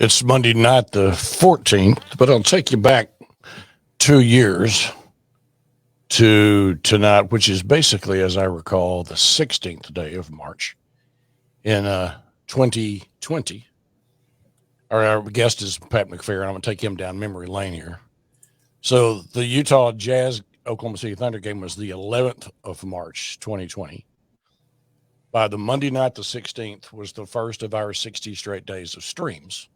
It's Monday night, the 14th, but I'll take you back 2 years to tonight, which is basically, as I recall, the 16th day of March in 2020. Our guest is Pat McFerron. I'm going to take him down memory lane here. So the Utah Jazz Oklahoma City Thunder game was the 11th of March, 2020. By the Monday night, the 16th, was the first of our 60 straight days of streams,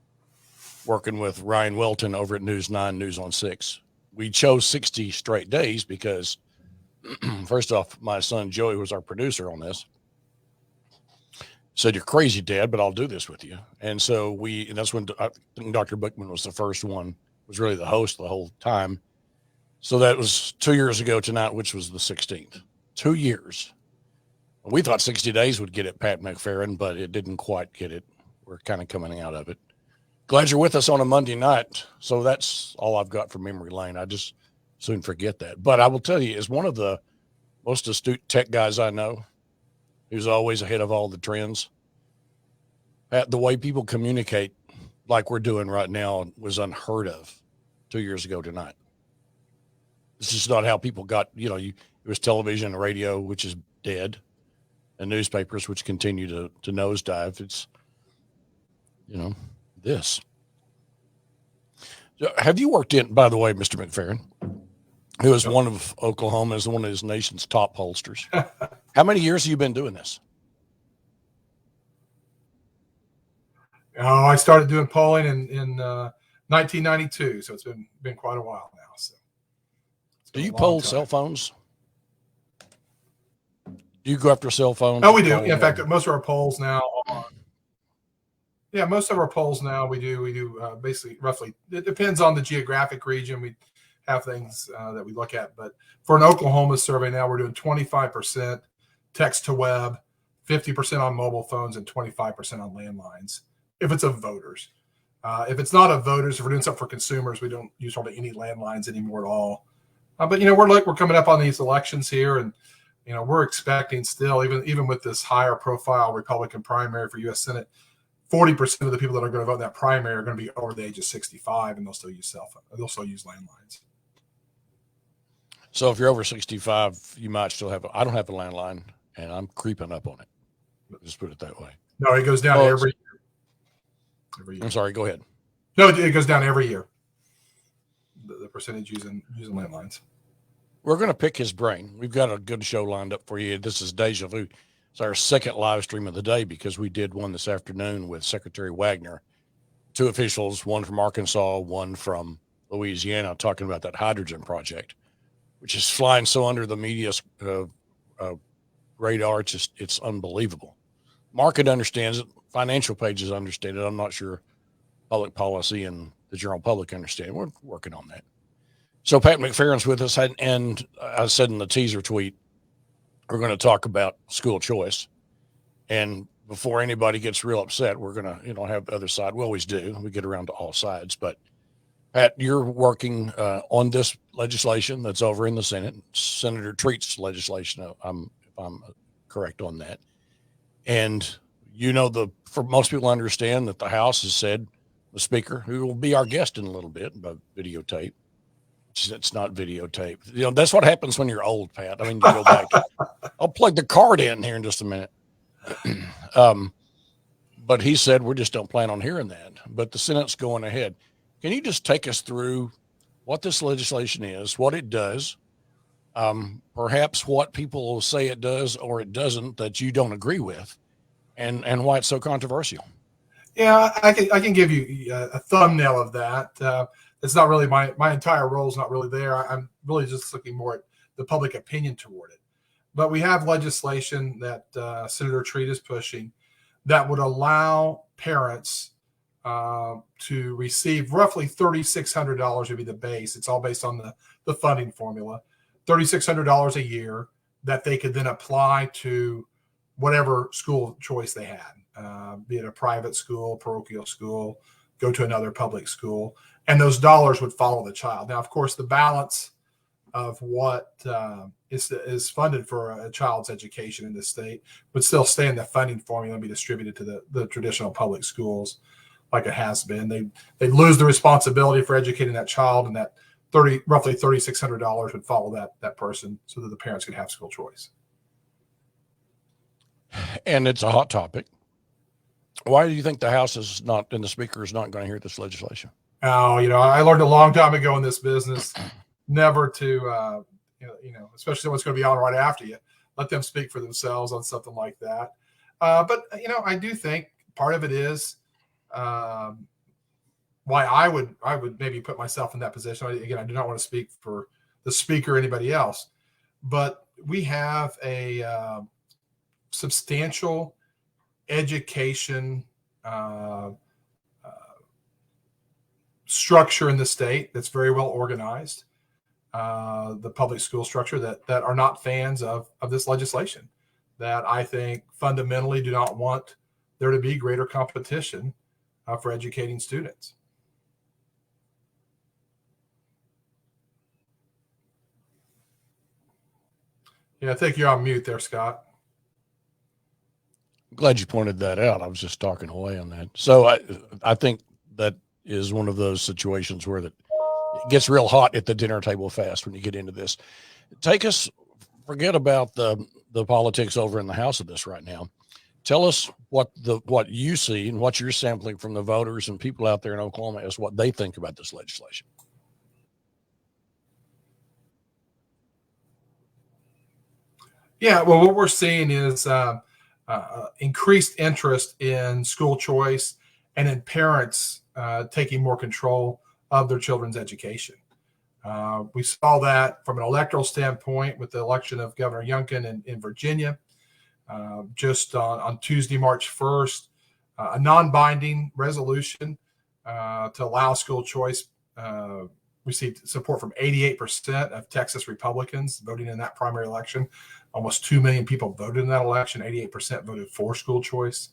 working with Ryan Welton over at News 9, News on 6. We chose 60 straight days because, first off, my son Joey was our producer on this. Said, "You're crazy, Dad, but I'll do this with you." And so and that's when I think Dr. Bookman was the first one, was really the host the whole time. So that was 2 years ago tonight, which was the 16th. 2 years. We thought 60 days would get it, Pat McFerron, but it didn't quite get it. We're kind of coming out of it. Glad you're with us on a Monday night. So that's all I've got for memory lane. I just soon forget that. But I will tell you, as one of the most astute tech guys I know, who's always ahead of all the trends, Pat, the way people communicate like we're doing right now was unheard of 2 years ago tonight. This is not how people got, it was television and radio, which is dead, and newspapers, which continue to nosedive. It's, this. Have you worked in, by the way, Mr. McFerron, who is one of Oklahoma's, one of his nation's top pollsters? How many years have you been doing this? I started doing polling in 1992, so it's been quite a while now. So, do you poll cell phones? Do you go after cell phones? Oh, we do. In fact, most of our polls now are. Yeah, most of our polls now we do basically roughly. It depends on the geographic region. We have things that we look at, but for an Oklahoma survey now, we're doing 25% text to web, 50% on mobile phones, and 25% on landlines. If it's of voters, if it's not of voters, if we're doing something for consumers, we don't use hardly any landlines anymore at all. But we're coming up on these elections here, and we're expecting still, even with this higher profile Republican primary for U.S. Senate, 40% of the people that are going to vote in that primary are going to be over the age of 65, and they'll still use cell phone. They'll still use landlines. So if you're over 65, you might still have. I don't have a landline, and I'm creeping up on it. Just put it that way. No, it goes down every year. Every year. I'm sorry. Go ahead. No, it goes down every year. The percentage using landlines. We're going to pick his brain. We've got a good show lined up for you. This is Deja Vu. It's our second live stream of the day because we did one this afternoon with Secretary Wagner, two officials, one from Arkansas, one from Louisiana, talking about that hydrogen project, which is flying so under the media's radar. It's unbelievable. Market understands it. Financial pages understand it. I'm not sure public policy and the general public understand. We're working on that. So Pat McFerron's with us, and I said in the teaser tweet, we're going to talk about school choice. And before anybody gets real upset, we're going to, have the other side. We always do. We get around to all sides. But Pat, you're working on this legislation that's over in the Senate, Senator Treat's legislation, if I'm correct on that. And for most people understand that the House has said, the Speaker, who will be our guest in a little bit by videotape. It's not videotape. That's what happens when you're old, Pat. I mean, you go back. I'll plug the card in here in just a minute. But he said, we just don't plan on hearing that. But the Senate's going ahead. Can you just take us through what this legislation is, what it does, perhaps what people will say it does or it doesn't that you don't agree with, and why it's so controversial? Yeah, I can give you a thumbnail of that. It's not really my entire role is not really there. I'm really just looking more at the public opinion toward it. But we have legislation that Senator Treat is pushing that would allow parents to receive roughly $3,600 would be the base. It's all based on the funding formula, $3,600 a year that they could then apply to whatever school choice they had, be it a private school, parochial school, go to another public school. And those dollars would follow the child. Now, of course, the balance of what is funded for a child's education in the state would still stay in the funding formula and be distributed to the traditional public schools. like it has been. They lose the responsibility for educating that child, and that roughly $3,600 would follow that person, so that the parents could have school choice. And it's a hot topic. Why do you think the House is not, and the Speaker is not going to hear this legislation? Oh, I learned a long time ago in this business never to, especially what's going to be on right after you, let them speak for themselves on something like that. But I do think part of it is why I would maybe put myself in that position. Again, I do not want to speak for the Speaker or anybody else, but we have a substantial education structure in the state that's very well organized. The public school structure that are not fans of this legislation, that I think fundamentally do not want there to be greater competition for educating students. Yeah, I think you're on mute there, Scott. Glad you pointed that out. I was just talking away on that. So I think that is one of those situations where it gets real hot at the dinner table fast when you get into this. Forget about the politics over in the House of this right now. Tell us what you see and what you're sampling from the voters and people out there in Oklahoma as what they think about this legislation. Yeah, well, what we're seeing is increased interest in school choice and in parents taking more control of their children's education. We saw that from an electoral standpoint with the election of Governor Youngkin in Virginia. Just on Tuesday, March 1st, a non-binding resolution to allow school choice received support from 88% of Texas Republicans voting in that primary election. Almost 2 million people voted in that election. 88% voted for school choice.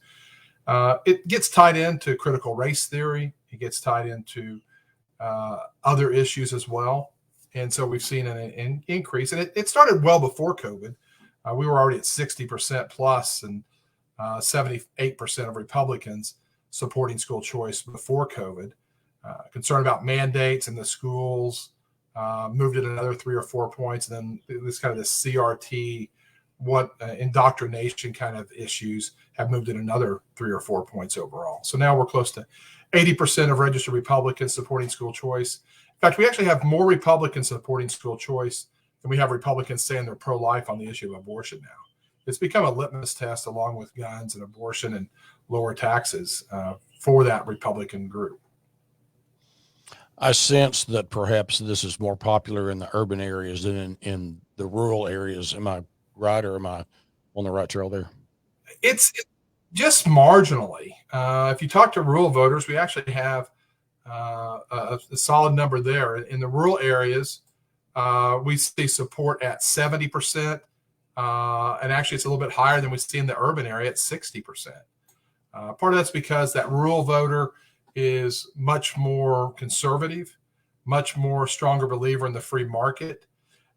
It gets tied into critical race theory. It gets tied into other issues as well. And so we've seen an increase. And it started well before COVID. We were already at 60% plus and 78% of Republicans supporting school choice before COVID. Concern about mandates in the schools moved it another 3 or 4 points. And then this kind of this CRT, indoctrination kind of issues have moved it another 3 or 4 points overall. So now we're close to 80% of registered Republicans supporting school choice. In fact, we actually have more Republicans supporting school choice than we have Republicans saying they're pro-life on the issue of abortion now. It's become a litmus test along with guns and abortion and lower taxes for that Republican group. I sense that perhaps this is more popular in the urban areas than in the rural areas. Am I right, or am I on the right trail there? It's just marginally. If you talk to rural voters, we actually have a solid number there. In the rural areas, we see support at 70%, and actually it's a little bit higher than we see in the urban area at 60%. Part of that's because that rural voter is much more conservative, much more stronger believer in the free market.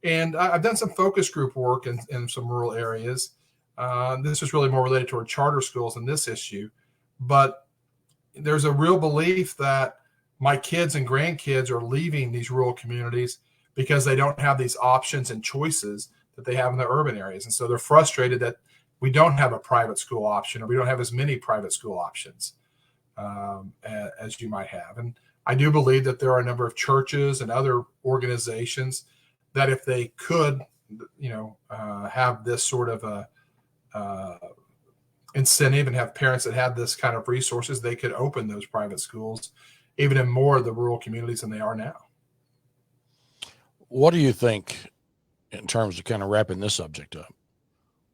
And I've done some focus group work in some rural areas. This is really more related to our charter schools in this issue. But there's a real belief that my kids and grandkids are leaving these rural communities because they don't have these options and choices that they have in the urban areas. And so they're frustrated that we don't have a private school option, or we don't have as many private school options as you might have. And I do believe that there are a number of churches and other organizations that if they could, have this sort of a incentive and have parents that have this kind of resources, they could open those private schools even in more of the rural communities than they are now. What do you think, in terms of kind of wrapping this subject up,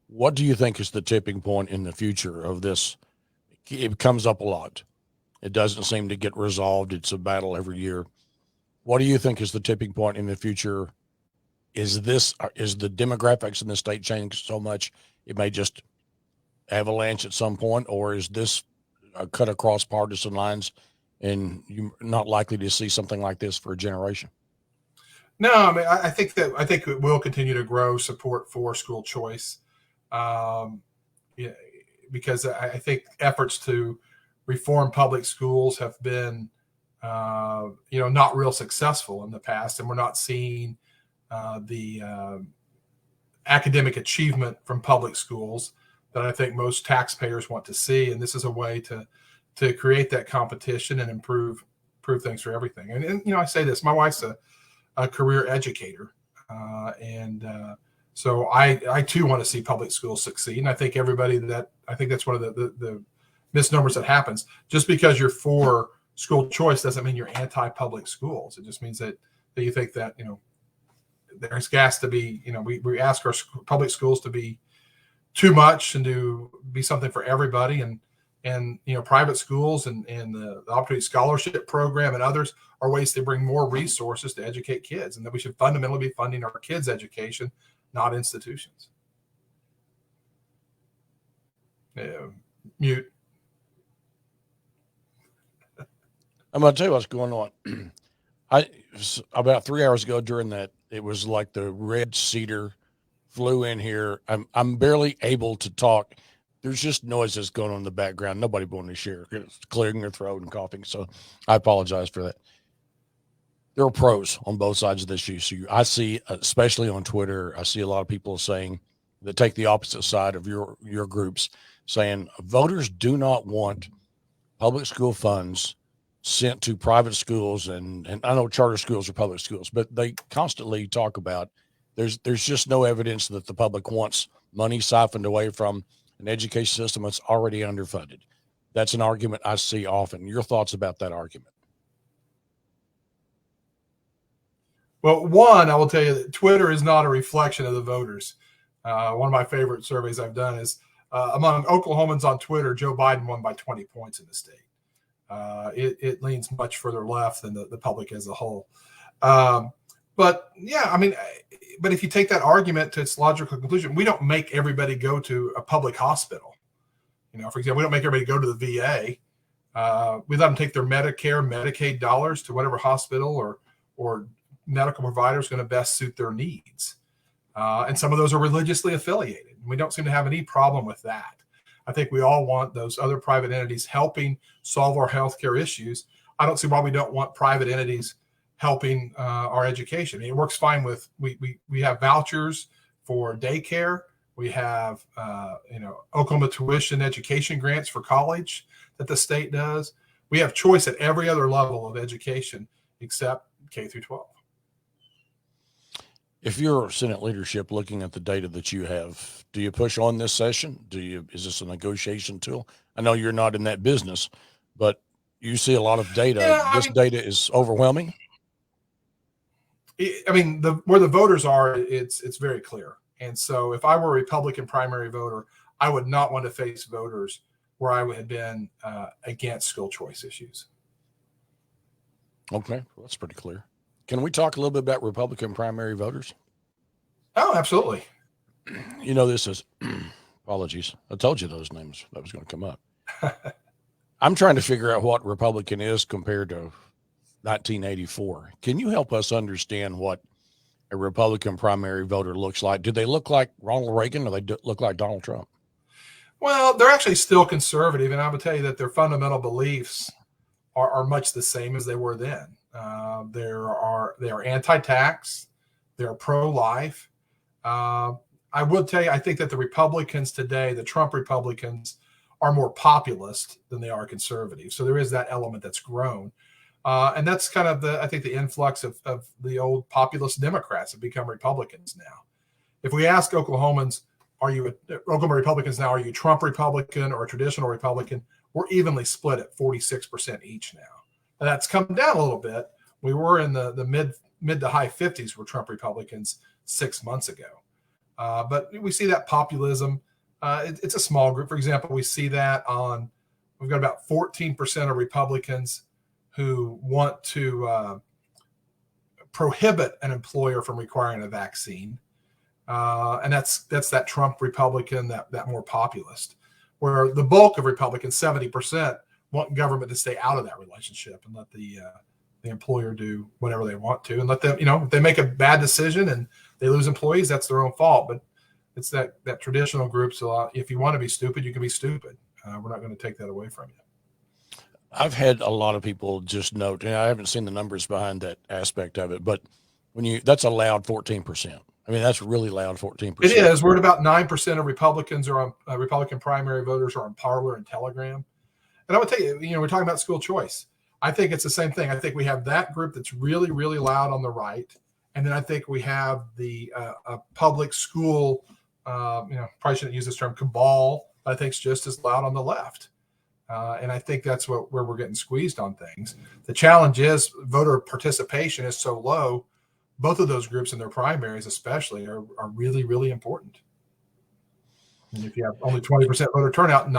what do you think is the tipping point in the future of this? It comes up a lot. It doesn't seem to get resolved. It's a battle every year. What do you think is the tipping point in the future? Is the demographics in the state changed so much it may just avalanche at some point, or is this a cut across partisan lines and you're not likely to see something like this for a generation? No, I mean, I think it will continue to grow support for school choice, because I think efforts to reform public schools have been, not real successful in the past, and we're not seeing the academic achievement from public schools that I think most taxpayers want to see. And this is a way to create that competition and improve things for everything. And I say this, my wife's a career educator. So I too want to see public schools succeed. And I think that's one of the misnomers that happens. Just because you're for school choice doesn't mean you're anti-public schools. It just means that you think that, there's gas to be, we ask our public schools to be too much and to be something for everybody. And private schools and the Opportunity Scholarship Program and others are ways to bring more resources to educate kids, and that we should fundamentally be funding our kids' education, not institutions. Mute. I'm going to tell you what's going on. About 3 hours ago during that, it was like the red cedar flew in here. I'm barely able to talk. There's just noises going on in the background. Nobody wanting to share. It's clearing their throat and coughing. So I apologize for that. There are pros on both sides of this issue. I see, especially on Twitter, I see a lot of people saying that take the opposite side of your groups, saying voters do not want public school funds sent to private schools, and I know charter schools are public schools, but they constantly talk about there's just no evidence that the public wants money siphoned away from an education system that's already underfunded. That's an argument I see often. Your thoughts about that argument? Well, one, I will tell you that Twitter is not a reflection of the voters. One of my favorite surveys I've done is among Oklahomans on Twitter, Joe Biden won by 20 points in the state. It leans much further left than the public as a whole. But if you take that argument to its logical conclusion, we don't make everybody go to a public hospital. For example, we don't make everybody go to the VA. We let them take their Medicare, Medicaid dollars to whatever hospital or medical provider is going to best suit their needs. And some of those are religiously affiliated. We don't seem to have any problem with that. I think we all want those other private entities helping solve our healthcare issues. I don't see why we don't want private entities helping our education. It works fine with, we have vouchers for daycare. We have, Oklahoma tuition education grants for college that the state does. We have choice at every other level of education except K through 12. If you're Senate leadership looking at the data that you have, do you push on this session? is this a negotiation tool? I know you're not in that business, but you see a lot of data. Data is overwhelming. Where the voters are, it's very clear. And so if I were a Republican primary voter, I would not want to face voters where I would have been against school choice issues. Okay, well, that's pretty clear. Can we talk a little bit about Republican primary voters? Oh, absolutely. This is, apologies. I told you those names that was going to come up. I'm trying to figure out what Republican is compared to 1984. Can you help us understand what a Republican primary voter looks like? Do they look like Ronald Reagan, or they look like Donald Trump? Well, they're actually still conservative, and I would tell you that their fundamental beliefs are much the same as they were then. They are anti-tax. They're pro-life. I would tell you, I think that the Republicans today, the Trump Republicans, are more populist than they are conservative. So there is that element that's grown. And that's kind of I think the influx of the old populist Democrats have become Republicans now. If we ask Oklahomans, Oklahoma Republicans now, are you Trump Republican or a traditional Republican? We're evenly split at 46% each now. And that's come down a little bit. We were in the mid to high 50s for Trump Republicans 6 months ago. But we see that populism. It's a small group. For example, we see that we've got about 14% of Republicans who want to prohibit an employer from requiring a vaccine. And that's that Trump Republican, that more populist, where the bulk of Republicans, 70%, want government to stay out of that relationship and let the employer do whatever they want to, and let them, if they make a bad decision and they lose employees, that's their own fault. But it's that traditional group. So if you want to be stupid, you can be stupid. We're not going to take that away from you. I've had a lot of people just note, and I haven't seen the numbers behind that aspect of it, but that's a loud 14%. I mean, that's really loud 14%. It is. We're at about 9% of Republicans are on Republican primary voters are on Parler and Telegram. And I would tell you, we're talking about school choice. I think it's the same thing. I think we have that group that's really, really loud on the right. And then I think we have the public school, probably shouldn't use this term, cabal, I think is just as loud on the left. And I think that's where we're getting squeezed on things. The challenge is voter participation is so low. Both of those groups in their primaries especially are really, really important. And if you have only 20% voter turnout,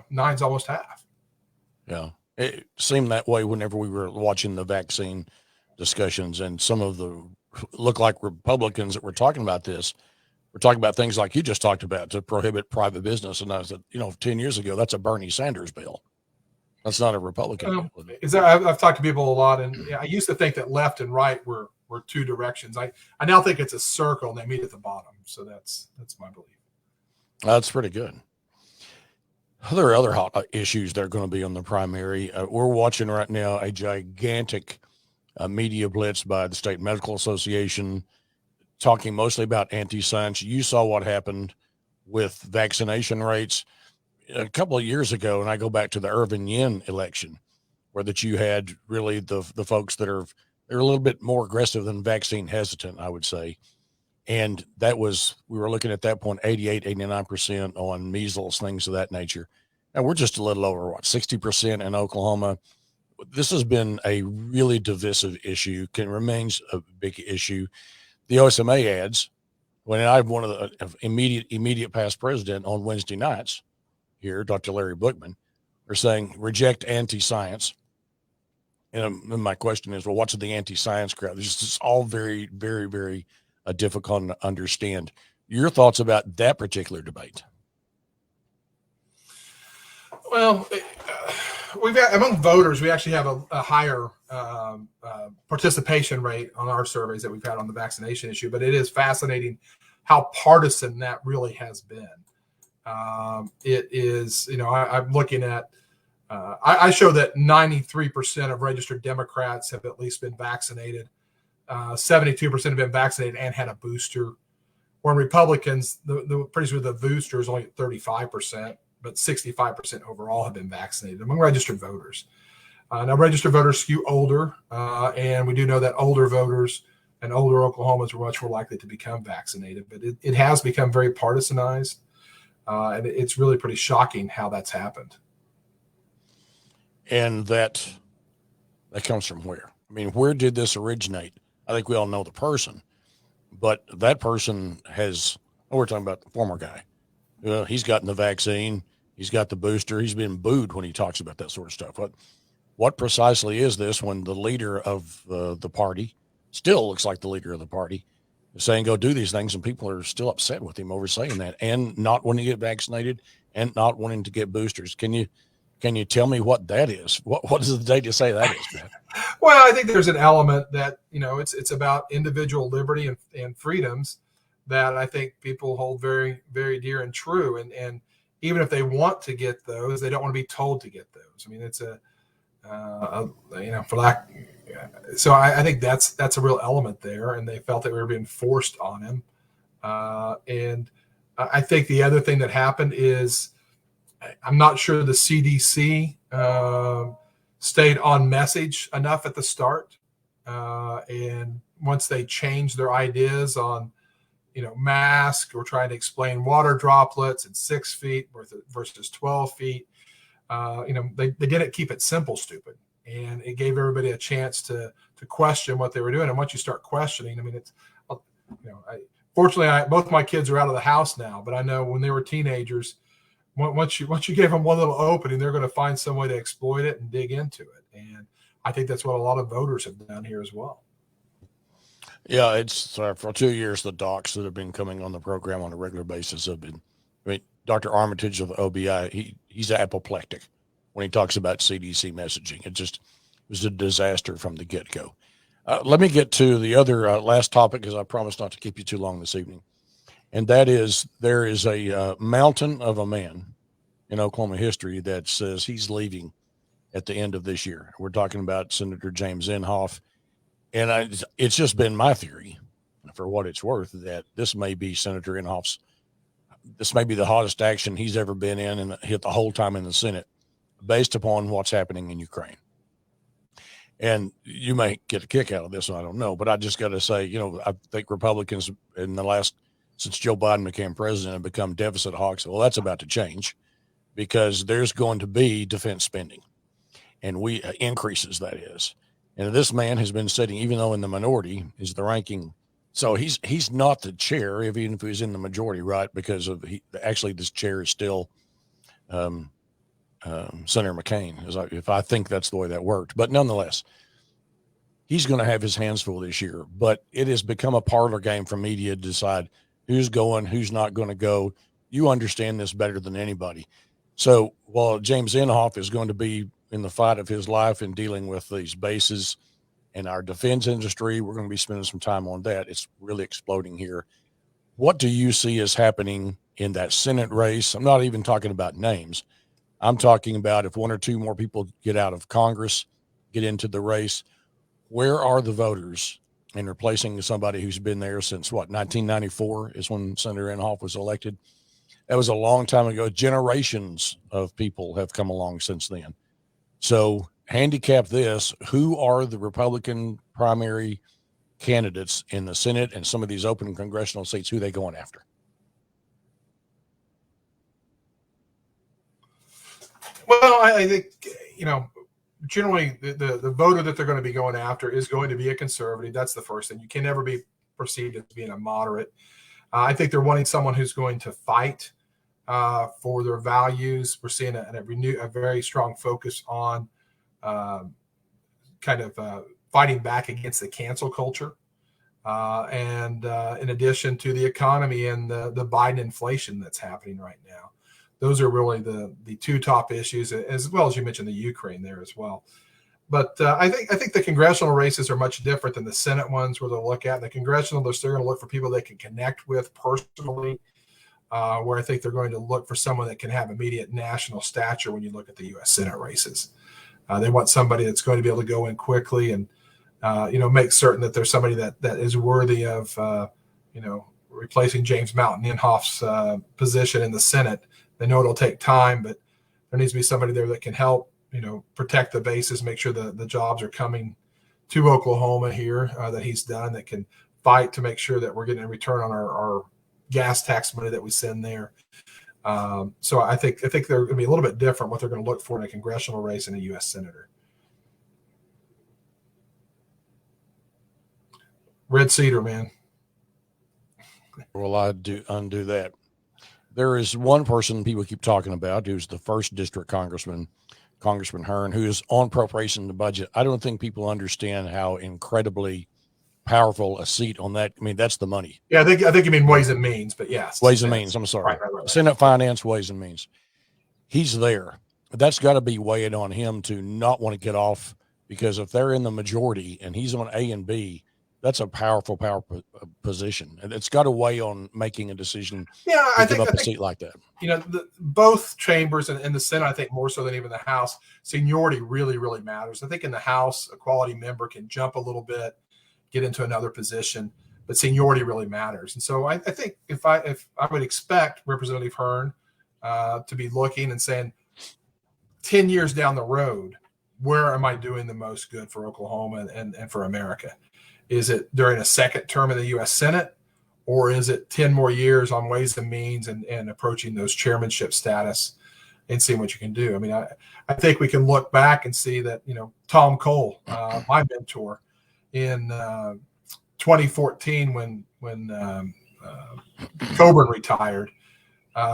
nine's almost half. Yeah. It seemed that way whenever we were watching the vaccine discussions, and some of the look like Republicans that were talking about this. We're talking about things like you just talked about to prohibit private business. And I said, 10 years ago, that's a Bernie Sanders bill. That's not a Republican bill. I've talked to people a lot, and I used to think that left and right were two directions. I now think it's a circle and they meet at the bottom. So that's my belief. That's pretty good. There are other hot issues that are going to be on the primary. We're watching right now a gigantic media blitz by the State Medical Association, talking mostly about anti-science. You saw what happened with vaccination rates a couple of years ago, and I go back to the Irvin Yin election, where that you had really the folks that they're a little bit more aggressive than vaccine hesitant, I would say. And we were looking at that point, 88, 89% on measles, things of that nature. And we're just a little over 60% in Oklahoma. This has been a really divisive issue, remains a big issue. The OSMA ads, when I have one of the immediate past president on Wednesday nights here, Dr. Larry Bookman, are saying reject anti-science. And my question is, well, what's the anti-science crowd? It's all very, very, very difficult to understand. Your thoughts about that particular debate? Well, we've got, among voters, we actually have a higher participation rate on our surveys that we've had on the vaccination issue, but it is fascinating how partisan that really has been. It is, I'm looking at, I show that 93% of registered Democrats have at least been vaccinated. 72% have been vaccinated and had a booster. When Republicans, the pretty sure the booster is only at 35%, but 65% overall have been vaccinated among registered voters. Now, registered voters skew older, and we do know that older voters and older Oklahomans are much more likely to become vaccinated. But it has become very partisanized, and it's really pretty shocking how that's happened. And that comes from where? I mean, where did this originate? I think we all know the person, but that person we're talking about the former guy. He's gotten the vaccine. He's got the booster. He's been booed when he talks about that sort of stuff. What precisely is this when the leader of the party still looks like the leader of the party is saying, go do these things, and people are still upset with him over saying that and not wanting to get vaccinated and not wanting to get boosters? Can you tell me what that is? What is the data say that is, Matt? Well, I think there's an element that, it's about individual liberty and freedoms that I think people hold very, very dear and true. And even if they want to get those, they don't want to be told to get those. I mean, it's for lack. So I think that's a real element there. And they felt that we were being forced on him. And I think the other thing that happened is I'm not sure the CDC stayed on message enough at the start. And once they changed their ideas on, mask or trying to explain water droplets at 6 feet versus 12 feet, they didn't keep it simple, stupid. And it gave everybody a chance to question what they were doing. And once you start questioning, I mean, it's, fortunately, both my kids are out of the house now, but I know when they were teenagers, once you give them one little opening, they're going to find some way to exploit it and dig into it. And I think that's what a lot of voters have done here as well. Yeah, it's for 2 years, the docs that have been coming on the program on a regular basis have been, Dr. Armitage of the OBI, he's apoplectic when he talks about CDC messaging. It was a disaster from the get-go. Let me get to the other last topic, because I promised not to keep you too long this evening. And that is, there is a mountain of a man in Oklahoma history that says he's leaving at the end of this year. We're talking about Senator James Inhofe. And it's just been my theory, for what it's worth, that this may be Senator Inhofe's, this may be the hottest action he's ever been in and hit the whole time in the Senate, based upon what's happening in Ukraine. And you may get a kick out of this, I don't know, but I just got to say, I think Republicans in the last, since Joe Biden became president, have become deficit hawks. Well, that's about to change, because there's going to be defense spending, and increases, that is. And this man has been sitting, even though in the minority, is the ranking. So he's not the chair, even if he's in the majority, right? Because actually this chair is still Senator McCain, if I think that's the way that worked. But nonetheless, he's going to have his hands full this year. But it has become a parlor game for media to decide who's going, who's not going to go. You understand this better than anybody. So while James Inhofe is going to be in the fight of his life in dealing with these bases and our defense industry, we're going to be spending some time on that. It's really exploding here. What do you see as happening in that Senate race? I'm not even talking about names. I'm talking about if one or two more people get out of Congress, get into the race, where are the voters in replacing somebody who's been there since 1994 is when Senator Inhofe was elected. That was a long time ago. Generations of people have come along since then. So handicap this, who are the Republican primary candidates in the Senate and some of these open congressional seats, who are they going after? Well, I think, generally the voter that they're going to be going after is going to be a conservative. That's the first thing. You can never be perceived as being a moderate. I think they're wanting someone who's going to fight for their values. We're seeing a very strong focus on fighting back against the cancel culture. And in addition to the economy and the Biden inflation that's happening right now. Those are really the two top issues, as well as you mentioned the Ukraine there as well. But I think the congressional races are much different than the Senate ones, where they'll look at. The congressional, they're still going to look for people they can connect with personally, where I think they're going to look for someone that can have immediate national stature when you look at the U.S. Senate races. They want somebody that's going to be able to go in quickly and, make certain that there's somebody that is worthy of, replacing James Mountain Inhofe's position in the Senate. They know it'll take time, but there needs to be somebody there that can help, protect the bases, make sure the jobs are coming to Oklahoma here that he's done, that can fight to make sure that we're getting a return on our gas tax money that we send there. So I think they're going to be a little bit different what they're going to look for in a congressional race and a U.S. senator. Red Cedar, man. Well, I undo that. There is one person people keep talking about who's the first district Congressman Hearn, who is on appropriation the budget. I don't think people understand how incredibly powerful a seat on that. I mean, that's the money. Yeah, I think you mean Ways and Means, but yes. Ways and Means. I'm sorry. Right. Senate Finance, Ways and Means. He's there. That's got to be weighing on him to not want to get off, because if they're in the majority and he's on A and B, that's a powerful position, and it's got to weigh on making a decision. Yeah, I think a seat like that. Both chambers and the Senate, I think more so than even the House, seniority really, really matters. I think in the House, a quality member can jump a little bit, get into another position, but seniority really matters. And so I think if I would expect Representative Hearn to be looking and saying, 10 years down the road, where am I doing the most good for Oklahoma and for America? Is it during a second term in the U.S. Senate, or is it 10 more years on Ways and Means and approaching those chairmanship status and seeing what you can do? I mean, I think we can look back and see that, Tom Cole, my mentor in 2014 when Coburn retired,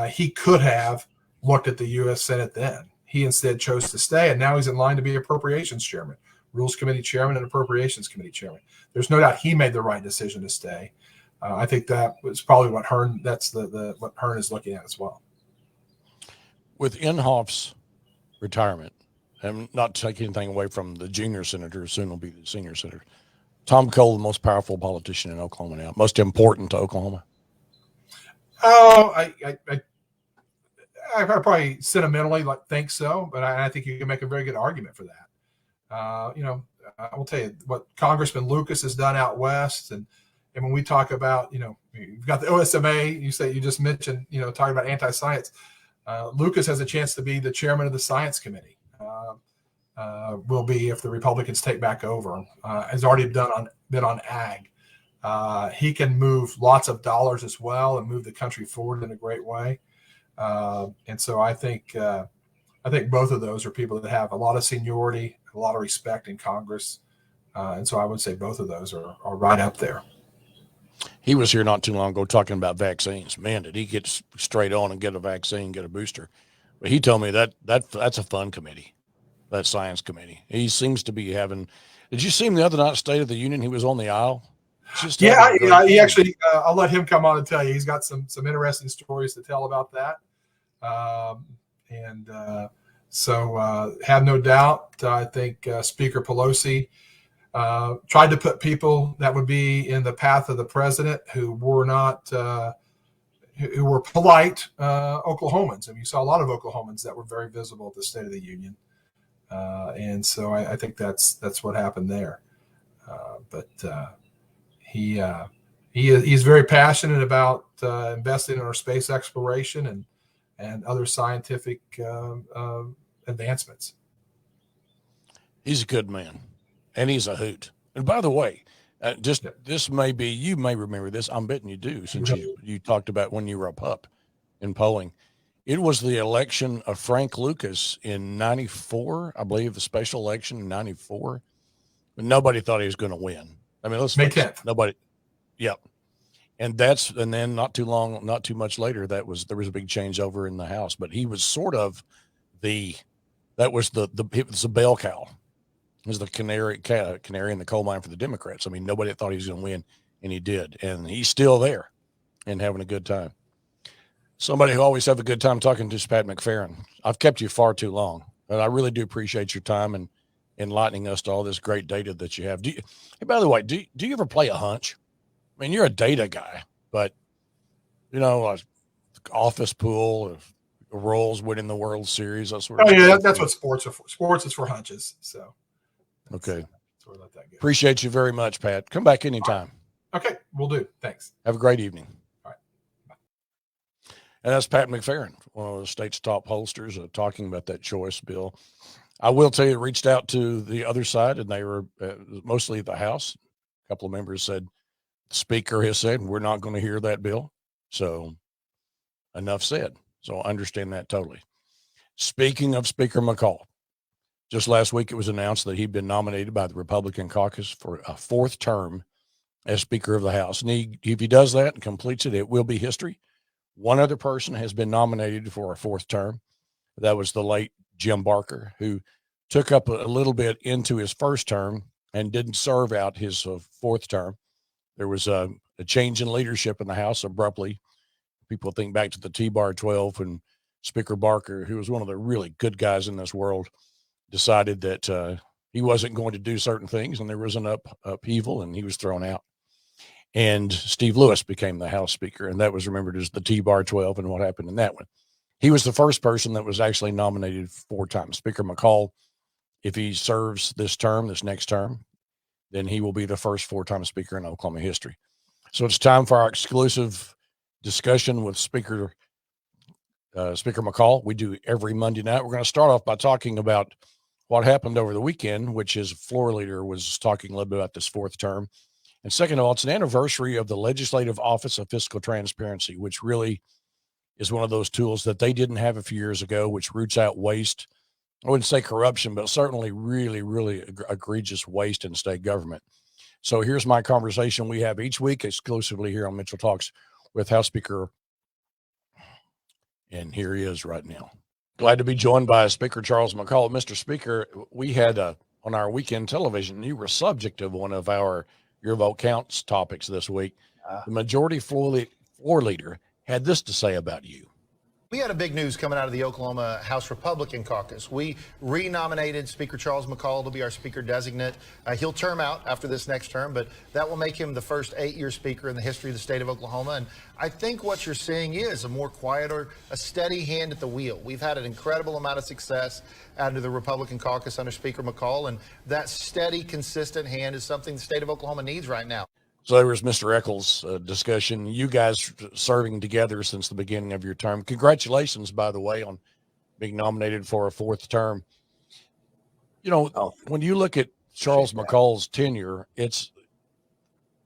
he could have looked at the U.S. Senate then. He instead chose to stay, and now he's in line to be Appropriations Chairman, Rules Committee Chairman, and Appropriations Committee Chairman. There's no doubt he made the right decision to stay. I think that was probably what Hearn. That's what Hearn is looking at as well. With Inhofe's retirement, and not taking anything away from the junior senator, soon will be the senior senator. Tom Cole, the most powerful politician in Oklahoma now, most important to Oklahoma. Oh, I probably sentimentally think so, but I think you can make a very good argument for that. I will tell you what Congressman Lucas has done out west, and when we talk about, you've got the OSMA, you just mentioned, talking about anti-science. Lucas has a chance to be the chairman of the science committee. Will be if the Republicans take back over. Has already been on ag. He can move lots of dollars as well and move the country forward in a great way. And so I think both of those are people that have a lot of seniority, a lot of respect in Congress. And so I would say both of those are right up there. He was here not too long ago talking about vaccines. Man, did he get straight on and get a vaccine, get a booster. But he told me that's a fun committee, that science committee. He seems to be having – did you see him the other night, State of the Union? He was on the aisle. Yeah, he actually I'll let him come on and tell you. He's got some interesting stories to tell about that. So have no doubt, I think Speaker Pelosi tried to put people that would be in the path of the president who were not who were polite Oklahomans. And you saw a lot of Oklahomans that were very visible at the State of the Union. And so I think that's what happened there. He's very passionate about investing in our space exploration and other scientific advancements. He's a good man, and he's a hoot. And by the way, this may be, you may remember this. I'm betting you do, since you talked about when you were a pup in polling. It was the election of Frank Lucas in 94, I believe, the special election in 94. But nobody thought he was going to win. I mean, let's May 10th. Nobody. Yep. And then not too much later, there was a big change over in the House. But he was sort of it was the bell cow. It was the canary in the coal mine for the Democrats. I mean, nobody thought he was going to win, and he did. And he's still there and having a good time. Somebody who always have a good time talking to is Pat McFerron. I've kept you far too long, but I really do appreciate your time and enlightening us to all this great data that you have. Hey, by the way, do you ever play a hunch? I mean, you're a data guy, but office pool, Royals winning the World Series. That's what sports are for. Sports is for hunches. So, okay. So we'll let that go. Appreciate you very much, Pat. Come back anytime. Okay, we'll do. Thanks. Have a great evening. All right. Bye. And that's Pat McFerron, one of the state's top pollsters, talking about that choice bill. I will tell you, reached out to the other side, and they were mostly the House. A couple of members said, the Speaker has said, we're not going to hear that bill. So enough said. So I understand that totally. Speaking of Speaker McCall, just last week it was announced that he'd been nominated by the Republican caucus for a fourth term as Speaker of the House. And if he does that and completes it, it will be history. One other person has been nominated for a fourth term. That was the late Jim Barker, who took up a little bit into his first term and didn't serve out his fourth term. There was a change in leadership in the House abruptly. People think back to the T-Bar 12 when Speaker Barker, who was one of the really good guys in this world, decided that he wasn't going to do certain things, and there was an upheaval, and he was thrown out. And Steve Lewis became the House Speaker, and that was remembered as the T-Bar 12 and what happened in that one. He was the first person that was actually nominated 4 times. Speaker McCall, if he serves this next term, then he will be the first 4-time Speaker in Oklahoma history. So it's time for our exclusive discussion with Speaker McCall. We do every Monday night. We're going to start off by talking about what happened over the weekend, which his floor leader was talking a little bit about this fourth term. And second of all, it's an anniversary of the Legislative Office of Fiscal Transparency, which really is one of those tools that they didn't have a few years ago, which roots out waste. I wouldn't say corruption, but certainly really, really egregious waste in state government. So here's my conversation we have each week exclusively here on Mitchell Talks with House Speaker. And here he is right now. Glad to be joined by Speaker Charles McCall. Mr. Speaker, we had on our weekend television, you were subject of one of your vote counts topics this week. The majority floor leader had this to say about you. We had a big news coming out of the Oklahoma House Republican caucus. We renominated Speaker Charles McCall to be our speaker designate. He'll term out after this next term, but that will make him the first 8-year speaker in the history of the state of Oklahoma. And I think what you're seeing is a more quiet or a steady hand at the wheel. We've had an incredible amount of success out of the Republican caucus under Speaker McCall, and that steady, consistent hand is something the state of Oklahoma needs right now. So there was Mr. Eccles' discussion. You guys serving together since the beginning of your term. Congratulations, by the way, on being nominated for a 4th term. You know, when you look at Charles McCall's tenure, it's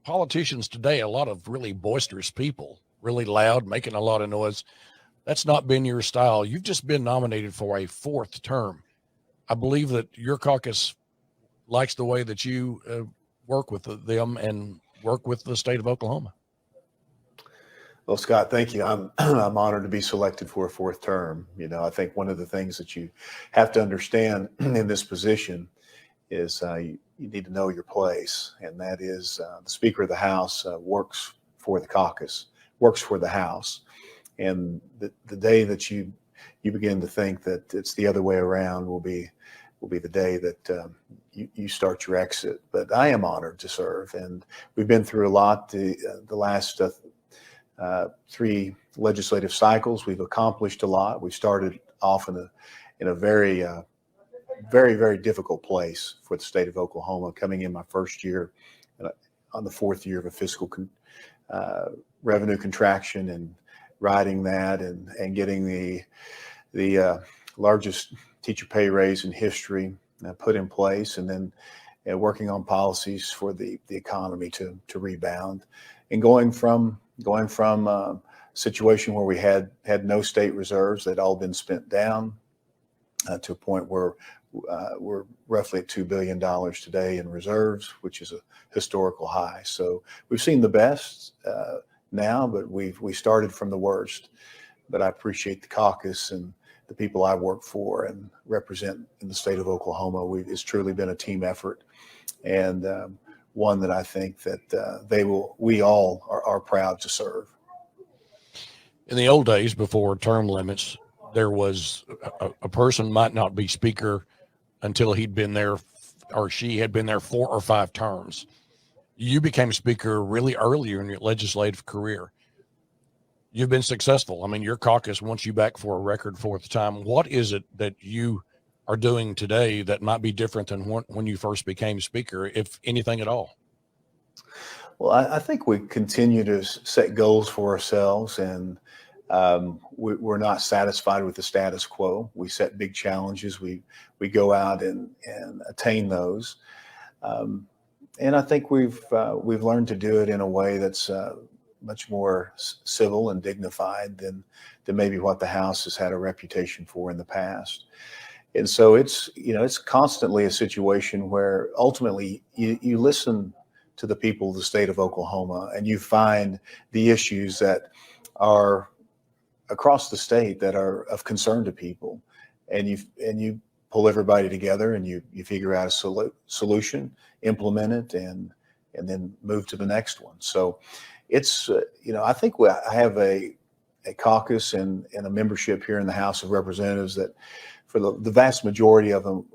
politicians today, a lot of really boisterous people, really loud, making a lot of noise. That's not been your style. You've just been nominated for a 4th term. I believe that your caucus likes the way that you work with them and work with the state of Oklahoma. Well, Scott, thank you. I'm honored to be selected for a 4th term. You know, I think one of the things that you have to understand in this position is you need to know your place, and that is the Speaker of the House works for the caucus, works for the House, and the day that you begin to think that it's the other way around will be the day that you start your exit. But I am honored to serve, and we've been through a lot the last 3 legislative cycles. We've accomplished a lot. We started off in a very, very difficult place for the state of Oklahoma, coming in my first year on the 4th year of a fiscal revenue contraction, and riding that and getting the largest teacher pay raise in history put in place, and then working on policies for the economy to rebound, and going from a situation where we had no state reserves, they'd all been spent down, to a point where we're roughly at $2 billion today in reserves, which is a historical high. So we've seen the best now, but we started from the worst. But I appreciate the caucus and the people I work for and represent in the state of Oklahoma. It's truly been a team effort, and one that I think that we all are proud to serve. In the old days, before term limits, there was a person might not be speaker until he'd been there, or she had been there 4 or 5 terms. You became speaker really early in your legislative career. You've been successful. I mean, your caucus wants you back for a record 4th time. What is it that you are doing today that might be different than when you first became speaker, if anything at all? Well, I think we continue to set goals for ourselves, and we're not satisfied with the status quo. We set big challenges. We go out and attain those. And I think we've learned to do it in a way that's much more civil and dignified than maybe what the House has had a reputation for in the past. And so it's constantly a situation where ultimately you listen to the people of the state of Oklahoma, and you find the issues that are across the state that are of concern to people, and you pull everybody together, and you figure out a solution, implement it, and then move to the next one. So it's, I think I have a caucus and a membership here in the House of Representatives that for the vast majority of them,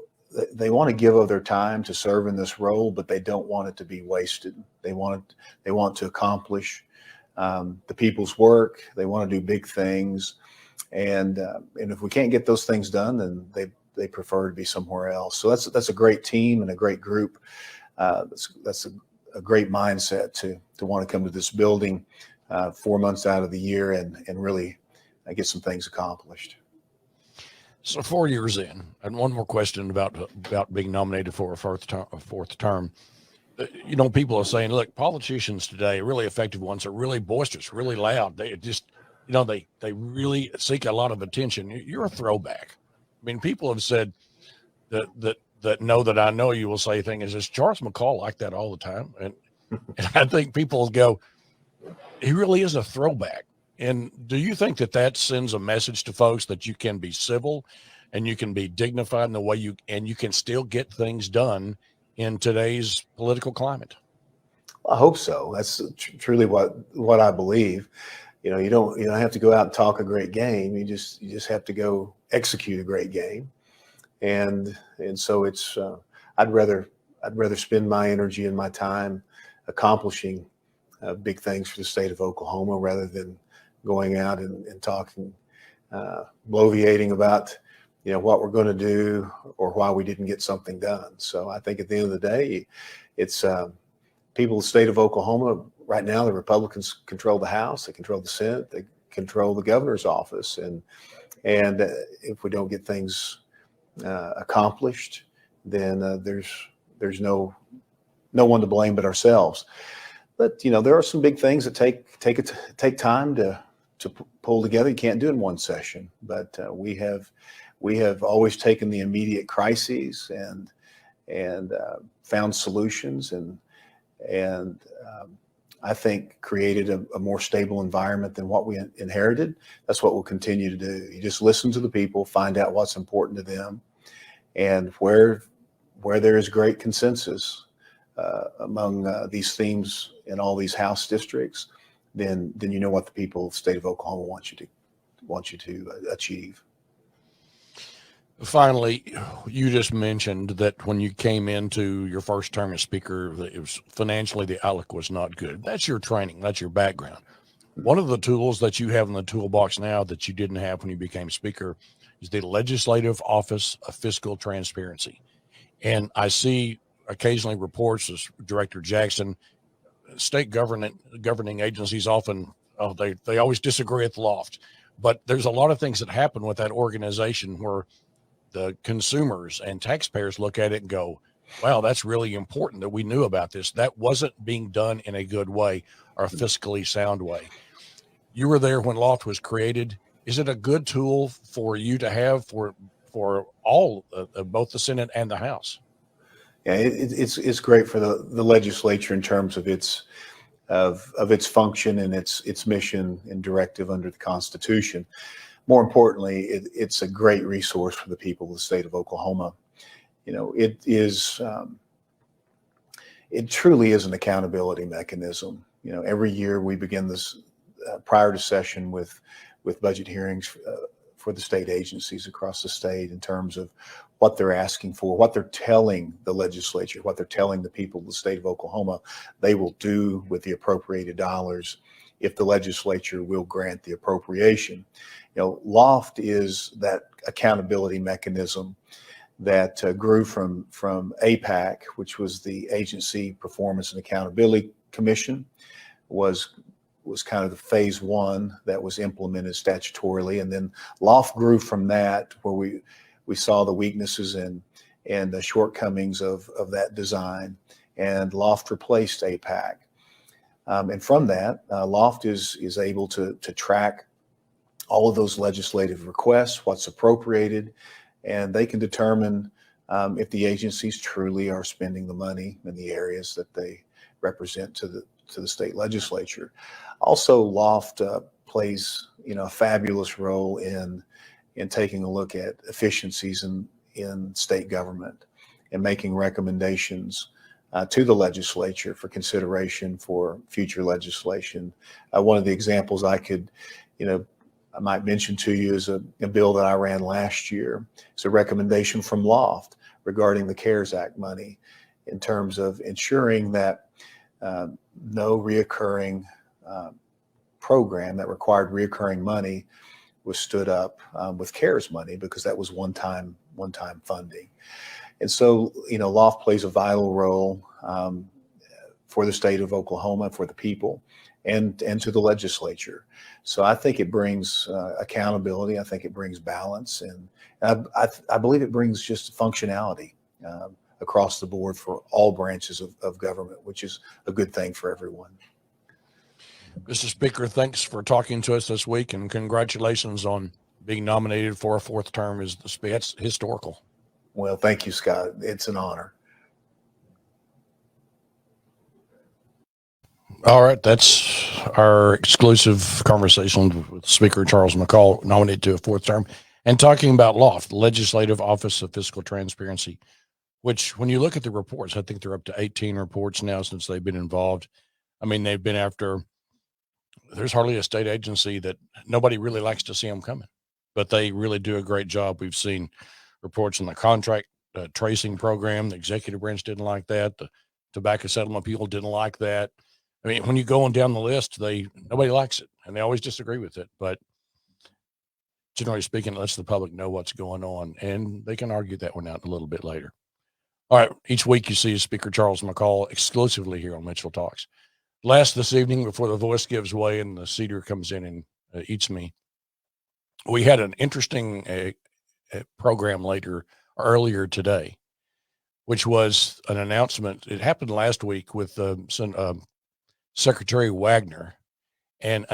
they want to give of their time to serve in this role, but they don't want it to be wasted. They want to accomplish the people's work. They want to do big things. And if we can't get those things done, then they prefer to be somewhere else. So that's a great team and a great group. That's a great mindset to want to come to this building 4 months out of the year and really get some things accomplished. So 4 years in, and one more question about being nominated for a 4th term. People are saying, look, politicians today, really effective ones, are really boisterous, really loud. They just, they really seek a lot of attention. You're a throwback. I mean, people have said that know that I know you will say things. Is Charles McCall like that all the time? And I think people go, he really is a throwback. And do you think that sends a message to folks that you can be civil and you can be dignified in the way you can still get things done in today's political climate? I hope so. That's truly what I believe. you don't have to go out and talk a great game. You just have to go execute a great game. And so it's I'd rather spend my energy and my time accomplishing big things for the state of Oklahoma rather than going out and talking, bloviating about what we're going to do or why we didn't get something done. So I think at the end of the day, it's people in the state of Oklahoma right now. The Republicans control the House, they control the Senate, they control the governor's office, and if we don't get things accomplished, then there's no one to blame but ourselves. But there are some big things that take time to pull together. You can't do it in one session. But we have always taken the immediate crises and found solutions and I think created a more stable environment than what we inherited. That's what we'll continue to do. You just listen to the people, find out what's important to them, and where there is great consensus among these themes in all these House districts, then you know what the people of the state of Oklahoma want you to achieve. Finally, you just mentioned that when you came into your first term as speaker, it was financially the outlook was not good. That's your training. That's your background. One of the tools that you have in the toolbox now that you didn't have when you became speaker is the Legislative Office of Fiscal Transparency. And I see occasionally reports as Director Jackson, state governing agencies often, they always disagree at the loft. But there's a lot of things that happen with that organization where the consumers and taxpayers look at it and go, wow, that's really important that we knew about this. That wasn't being done in a good way or a fiscally sound way. You were there when Loft was created. Is it a good tool for you to have for all, both the Senate and the House? Yeah, it's great for the legislature in terms of its function and its mission and directive under the Constitution. More importantly, it's a great resource for the people of the state of Oklahoma. It truly is an accountability mechanism. Every year we begin this prior to session with budget hearings for the state agencies across the state in terms of what they're asking for, what they're telling the legislature, what they're telling the people of the state of Oklahoma they will do with the appropriated dollars if the legislature will grant the appropriation. Loft is that accountability mechanism that grew from APAC, which was the Agency Performance and Accountability Commission, was kind of the phase one that was implemented statutorily, and then Loft grew from that, where we saw the weaknesses and the shortcomings of that design, and Loft replaced APAC. And from that, Loft is able to track all of those legislative requests, what's appropriated, and they can determine if the agencies truly are spending the money in the areas that they represent to the state legislature. Also, Loft plays a fabulous role in taking a look at efficiencies in state government and making recommendations to the legislature for consideration for future legislation. One of the examples I might mention to you is a bill that I ran last year. It's a recommendation from Loft regarding the CARES Act money in terms of ensuring that no reoccurring program that required reoccurring money was stood up with CARES money, because that was one-time funding. And so, Loft plays a vital role for the state of Oklahoma, for the people, and to the legislature. So I think it brings accountability. I think it brings balance, and I believe it brings just functionality across the board for all branches of government, which is a good thing for everyone. Mr. Speaker, thanks for talking to us this week, and congratulations on being nominated for a fourth term as the Speaker. That's historical. Well, thank you, Scott. It's an honor. All right, that's our exclusive conversation with Speaker Charles McCall, nominated to a fourth term, and talking about Loft, Legislative Office of Fiscal Transparency, which, when you look at the reports, I think they're up to 18 reports now since they've been involved. I mean, they've been after there's hardly a state agency that nobody really likes to see them coming, but they really do a great job. We've seen reports on the contract tracing program. The executive branch didn't like that. The tobacco settlement people didn't like that. I mean, when you go on down the list, nobody likes it, and they always disagree with it. But generally speaking, it lets the public know what's going on, and they can argue that one out a little bit later. All right, each week you see Speaker Charles McCall exclusively here on Mitchell Talks. Last this evening, before the voice gives way and the cedar comes in and eats me, we had an interesting program earlier today, which was an announcement. It happened last week with Secretary Wagner, and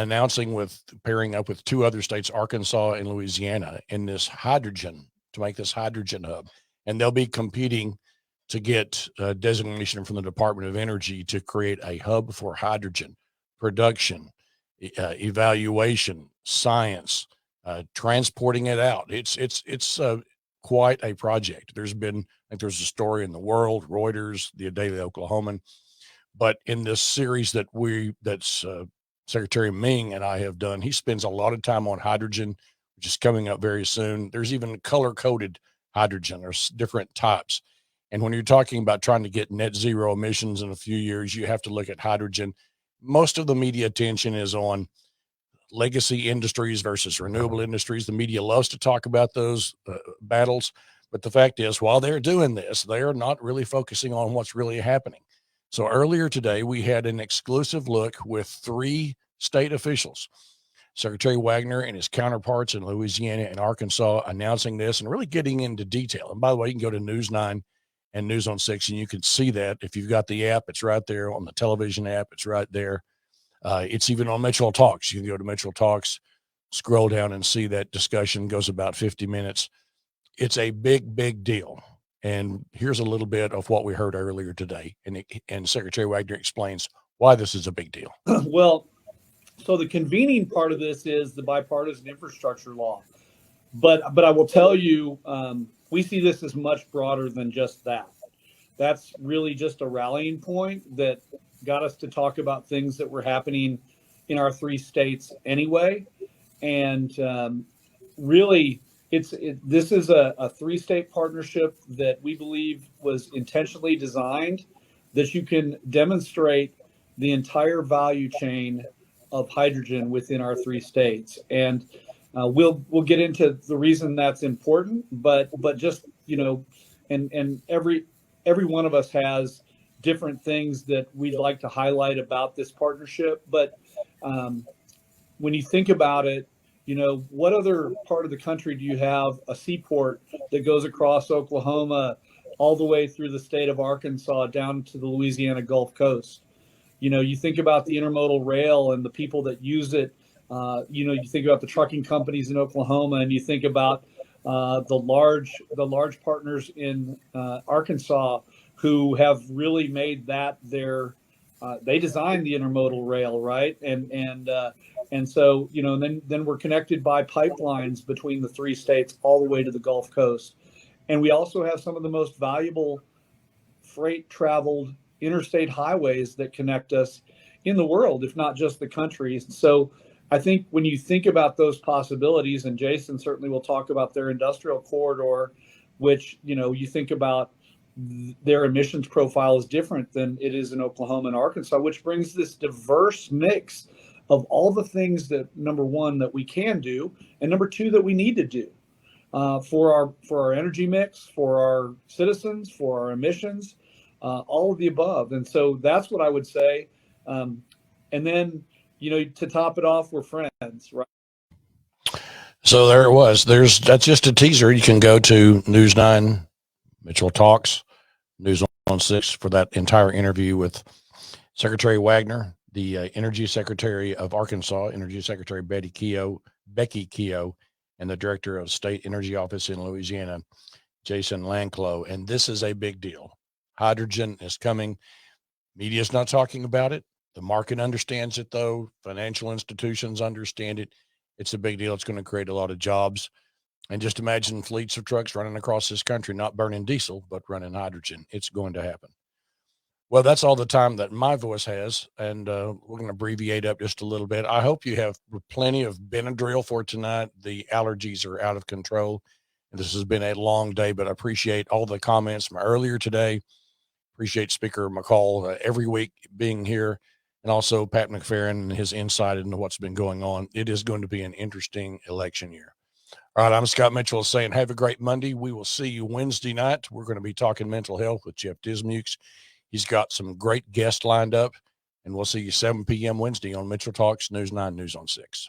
pairing up with two other states, Arkansas and Louisiana, in this hydrogen, to make this hydrogen hub. And they'll be competing to get a designation from the Department of Energy to create a hub for hydrogen production, evaluation, science, transporting it out. It's quite a project. There's a story in the World, Reuters, the Daily Oklahoman, but in this series that's Secretary Ming and I have done, he spends a lot of time on hydrogen, which is coming up very soon. There's even color-coded hydrogen. There's different types. And when you're talking about trying to get net zero emissions in a few years, you have to look at hydrogen. Most of the media attention is on legacy industries versus renewable industries. The media loves to talk about those battles. But the fact is, while they're doing this, they are not really focusing on what's really happening. So earlier today, we had an exclusive look with 3 state officials, Secretary Wagner and his counterparts in Louisiana and Arkansas, announcing this and really getting into detail. And by the way, you can go to News 9 and News on 6, and you can see that. If you've got the app, it's right there. On the television app, it's right there. It's even on Mitchell Talks. You can go to Mitchell Talks, scroll down and see that discussion. Goes about 50 minutes. It's a big, big deal. And here's a little bit of what we heard earlier today. And Secretary Wagner explains why this is a big deal. Well, so the convening part of this is the bipartisan infrastructure law. But I will tell you, we see this as much broader than just that. That's really just a rallying point that got us to talk about things that were happening in our 3 states anyway. And really, this is a 3-state partnership that we believe was intentionally designed that you can demonstrate the entire value chain of hydrogen within our 3 states. And we'll get into the reason that's important, but just, and every one of us has different things that we'd like to highlight about this partnership. But when you think about it, what other part of the country do you have a seaport that goes across Oklahoma all the way through the state of Arkansas down to the Louisiana Gulf Coast? You think about the intermodal rail and the people that use it. You think about the trucking companies in Oklahoma, and you think about the large partners in Arkansas who have really made that they designed the intermodal rail, right? And so, then we're connected by pipelines between the 3 states all the way to the Gulf Coast. And we also have some of the most valuable freight traveled interstate highways that connect us in the world, if not just the country. So I think when you think about those possibilities, and Jason certainly will talk about their industrial corridor, which, you think about their emissions profile is different than it is in Oklahoma and Arkansas, which brings this diverse mix of all the things that, number one, that we can do, and number two, that we need to do for our energy mix, for our citizens, for our emissions, all of the above. And so that's what I would say. And then, to top it off, we're friends, right? So there it was. That's just a teaser. You can go to News 9, Mitchell Talks, News on 6 for that entire interview with Secretary Wagner, the Energy Secretary of Arkansas, Energy Secretary Becky Keogh, and the Director of State Energy Office in Louisiana, Jason Lanclos. And this is a big deal. Hydrogen is coming. Media's not talking about it. The market understands it, though. Financial institutions understand it. It's a big deal. It's going to create a lot of jobs. And just imagine fleets of trucks running across this country, not burning diesel, but running hydrogen. It's going to happen. Well, that's all the time that my voice has, and we're going to abbreviate up just a little bit. I hope you have plenty of Benadryl for tonight. The allergies are out of control. This has been a long day, but I appreciate all the comments from earlier today. Appreciate Speaker McCall every week being here, and also Pat McFerron and his insight into what's been going on. It is going to be an interesting election year. All right, I'm Scott Mitchell saying have a great Monday. We will see you Wednesday night. We're going to be talking mental health with Jeff Dismukes. He's got some great guests lined up, and we'll see you 7 p.m. Wednesday on Mitchell Talks News 9 News on 6.